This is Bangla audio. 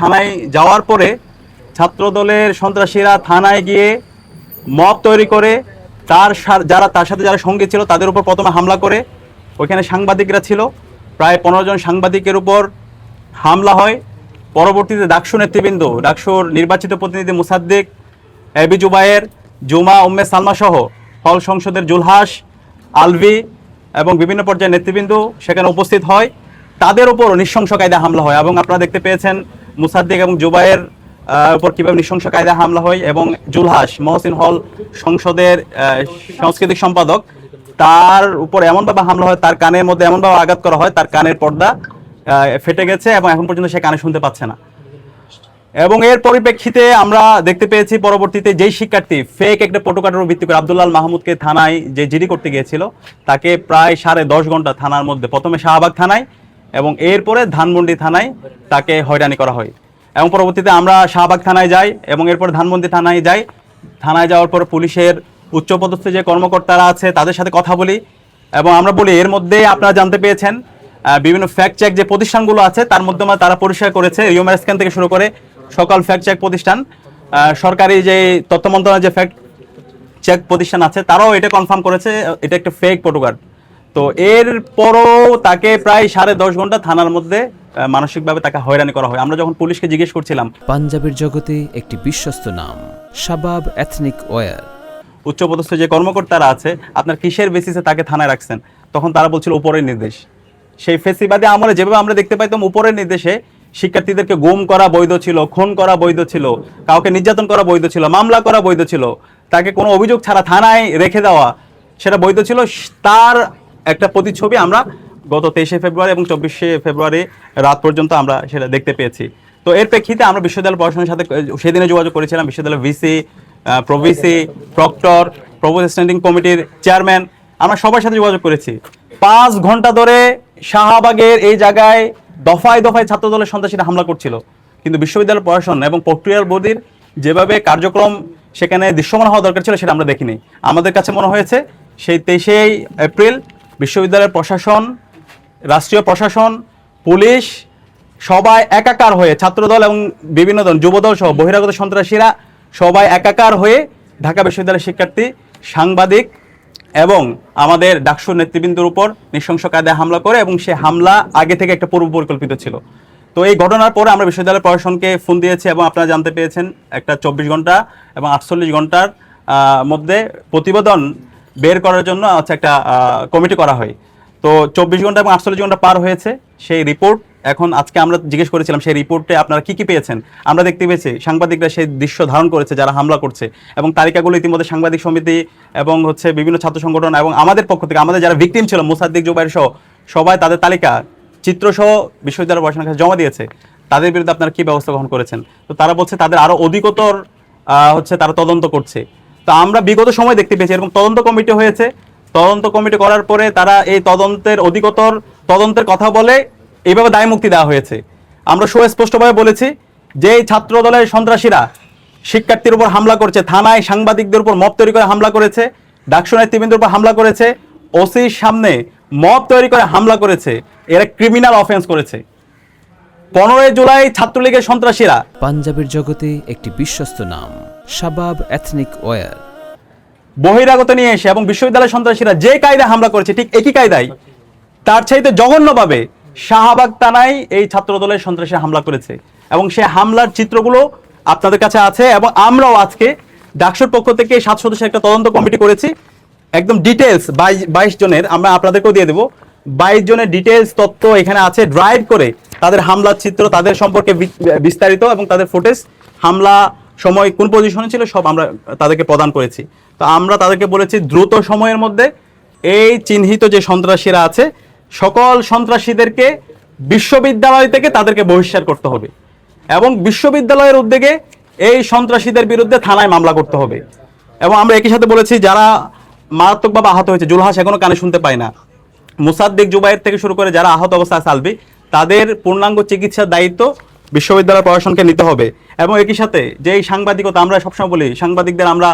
থানায় যাওয়ার পরে ছাত্রদলের সন্ত্রাসীরা থানায় গিয়ে মব তৈরি করে তার সাথে যারা সঙ্গী ছিল তাদের উপর প্রথমে হামলা করে। ওইখানে সাংবাদিকরা ছিল, প্রায় 15 জন সাংবাদিকের উপর হামলা হয়। পরবর্তীতে ডাকসু নেতৃবৃন্দ, ডাকসুর নির্বাচিত প্রতিনিধি মুসাদ্দিক, এবি জুবায়ের, জুমা উম্মে সালমা সহ হল সংসদের জুলহাস, আলভি এবং বিভিন্ন পর্যায়ের নেতৃবৃন্দ সেখানে উপস্থিত হয়। তাদের উপর নৃশংস কায়দায় হামলা হয় এবং আপনারা দেখতে পেয়েছেন মুসাদ্দিক এবং জুবায়ের উপর কীভাবে নৃশংস কায়দায় হামলা হয়। এবং জুলহাস, মহসিন হল সংসদের সাংস্কৃতিক সম্পাদক, তার উপর এমনভাবে হামলা হয়, তার কানের মধ্যে এমনভাবে আঘাত করা হয়, তার কানের পর্দা ফেটে গেছে এবং এখন পর্যন্ত সে কানে শুনতে পাচ্ছে না। এবং এর পরিপ্রেক্ষিতে আমরা দেখতে পেয়েছি পরবর্তীতে যেই শিক্ষার্থী ফেক একটা প্রোটোকলের ভিত্তি করে আব্দুল্লাহ মাহমুদকে থানায় যে জিডি করতে গিয়েছিল, তাকে প্রায় 10.5 ঘন্টা থানার মধ্যে, প্রথমে শাহবাগ থানায় এবং এরপরে ধানমন্ডি থানায় তাকে হয়রানি করা হয়। এবং পরবর্তীতে আমরা শাহবাগ থানায় যাই এবং এরপরে ধানমন্ডি থানায় যাই। থানায় যাওয়ার পর পুলিশের উচ্চপদস্থ যে কর্মকর্তারা আছে তাদের সাথে কথা বলি এবং আমরা বলি এর মধ্যে আপনারা জানতে পেয়েছেন বিভিন্ন ফ্যাক্ট চেক যে প্রতিষ্ঠানগুলো আছে তার মাধ্যমে তারা পরিষ্কার করেছে, ইউমার স্ক্যান থেকে শুরু করে সকল ফ্যাক্ট চেক প্রতিষ্ঠান, সরকারি যে তথ্য মন্ত্রণালয়ের যে ফ্যাক্ট চেক প্রতিষ্ঠান আছে তারাও এটা কনফার্ম করেছে এটা একটা ফেক প্রোটোকল। তো এরপরও তাকে প্রায় 10.5 ঘন্টা থানার মধ্যে মানসিকভাবে তাকে হয়রানি করা হয়। আমরা যখন পুলিশকে জিজ্ঞেস করছিলাম, পাঞ্জাবের জগতে একটি বিশ্বস্ত নাম শাবাব এথনিক ওয়্যার, উচ্চপদস্থ যে কর্মকর্তারা আছে আপনার কিসের বেসিসে তাকে থানায় রাখছেন, তখন তারা বলছিল উপরের নির্দেশ। সেই ফেসিবাদে আমরা যেভাবে আমরা দেখতে পাইতাম উপরের নির্দেশে শিক্ষার্থীদেরকে গুম করা বৈধ ছিল, খুন করা বৈধ ছিল, কাউকে নির্যাতন করা বৈধ ছিল, মামলা করা বৈধ ছিল, তাকে কোনো অভিযোগ ছাড়া থানায় রেখে দেওয়া সেটা বৈধ ছিল। তার একটা প্রতিচ্ছবি আমরা গত 23শে ফেব্রুয়ারি এবং 24শে ফেব্রুয়ারি রাত পর্যন্ত আমরা সেটা দেখতে পেয়েছি। তো এর প্রেক্ষিতে আমরা বিশ্ববিদ্যালয় প্রশাসনের সাথে সেদিনে যোগাযোগ করেছিলাম। বিশ্ববিদ্যালয় VC, pro-VC, proctor, provost standing কমিটির চেয়ারম্যান, আমরা সবার সাথে যোগাযোগ করেছি। 5 ঘন্টা ধরে শাহবাগের এই জায়গায় দফায় দফায় ছাত্রদলের সন্ত্রাসীরা হামলা করছিল, কিন্তু বিশ্ববিদ্যালয় প্রশাসন এবং প্রক্রিয়ার বডির যেভাবে কার্যক্রম সেখানে দৃশ্যমান হওয়া দরকার ছিল সেটা আমরা দেখিনি। আমাদের কাছে মনে হয়েছে সেই 23শে এপ্রিল বিশ্ববিদ্যালয়ের প্রশাসন, রাষ্ট্রীয় প্রশাসন, পুলিশ সবাই একাকার হয়ে, ছাত্রদল এবং বিভিন্ন দল, যুবদল সহ বহিরাগত সন্ত্রাসীরা সবাই একাকার হয়ে ঢাকা বিশ্ববিদ্যালয়ের শিক্ষার্থী, সাংবাদিক এবং আমাদের ডাকসুর নেতৃবৃন্দের উপর নৃশংস কায়দায় হামলা করে এবং সে হামলা আগে থেকে একটা পূর্ব পরিকল্পিত ছিল। তো এই ঘটনার পরে আমরা বিশ্ববিদ্যালয় প্রশাসনকে ফোন দিয়েছি এবং আপনারা জানতে পেরেছেন একটা 24 ঘন্টা এবং 48 ঘন্টার মধ্যে প্রতিবেদন বের করার জন্য একটা কমিটি করা হয়। তো 24 ঘন্টা এবং 48 ঘন্টা পার হয়েছে, সেই রিপোর্ট এখন আজকে আমরা জিজ্ঞেস করেছিলাম সেই রিপোর্টে আপনারা কি পেয়েছেন। আমরা দেখতে পেয়েছি সাংবাদিকরা সেই দৃশ্য ধারণ করেছে যারা হামলা করছে এবং তালিকাগুলো ইতিমধ্যে সাংবাদিক সমিতি এবং বিভিন্ন ছাত্র সংগঠন এবং আমাদের পক্ষ থেকে আমাদের যারা ভিকটিম ছিল মুসাদ্দিক, জুবায়ের সহ সবাই তাদের তালিকা চিত্রসহ বিশ্ববিদ্যালয় প্রশাসনের কাছে জমা দিয়েছে। তাদের বিরুদ্ধে আপনারা কি ব্যবস্থা গ্রহণ করেছেন? তো তারা বলছে তাদের আরো অধিকতর তারা তদন্ত করছে। তো আমরা বিগত সময় দেখতে পেয়েছি এরকম তদন্ত কমিটি হয়েছে, তদন্ত কমিটি করার পরে তারা এই তদন্তের অধিকতর তদন্তের কথা বলে এইভাবে দায় মুক্তি দেওয়া হয়েছে। আমরা সুস্পষ্টভাবে বলেছি যে এই ছাত্র দলের সন্ত্রাসীরা শিক্ষার্থীর উপর হামলা করছে, থানায় সাংবাদিকদের উপর মব তৈরি করে হামলা করেছে, ডাকসু নেতৃবৃন্দের উপর হামলা করেছে, ওসির সামনে মব তৈরি করে হামলা করেছে, এরা ক্রিমিনাল অফেন্স করেছে। 15 জুলাই ছাত্রলীগের সন্ত্রাসীরা পাঞ্জাবের জগতে একটি বিশ্বস্ত নাম শাবাব এথনিক ওয়্যার, বহিরাগত নিয়ে এসে এবং বিশ্ববিদ্যালয় সন্ত্রাসীরা যে কায়দায় হামলা করেছে ঠিক একই কায়দায় তার চাইতে জঘন্যভাবে শাহবাগ থানায় এই ছাত্র দলের সন্ত্রাসী হামলা করেছে এবং সেই হামলার চিত্রগুলো আপনাদের কাছে আছে। এবং আমরাও আজকে ডাকসুর পক্ষ থেকে 7 সদস্যের একটা তদন্ত কমিটি করেছি, একদম ডিটেলস 22 জনের আমরা আপনাদেরকেও দিয়ে দেবো। 22 জনের ডিটেলস তথ্য এখানে আছে, ড্রাইভ করে তাদের হামলার চিত্র, তাদের সম্পর্কে বিস্তারিত এবং তাদের ফুটেজ, হামলা সময় কোন পজিশনে ছিল সব আমরা তাদেরকে প্রদান করেছি। তো আমরা তাদেরকে বলেছি দ্রুত সময়ের মধ্যে এই চিহ্নিত যে সন্ত্রাসীরা আছে সকল সন্ত্রাসীদেরকে বিশ্ববিদ্যালয় থেকে তাদেরকে বহিষ্কার করতে হবে এবং বিশ্ববিদ্যালয়ের উদ্যোগে এই সন্ত্রাসীদের বিরুদ্ধে থানায় মামলা করতে হবে। এবং আমরা একই সাথে বলেছি যারা মারাত্মকভাবে আহত হয়েছে, জুলহাস এখনো কানে শুনতে পায় না, মুসাদ্দিক, জুবায়ের থেকে শুরু করে যারা আহত অবস্থায় আছে আলবি, তাদের পূর্ণাঙ্গ চিকিৎসার দায়িত্ব বিশ্ববিদ্যালয় প্রশাসনকে নিতে হবে। এবং একই সাথে যে সাংবাদিকতা আমরা সবসময় বলি সাংবাদিকদের আমরা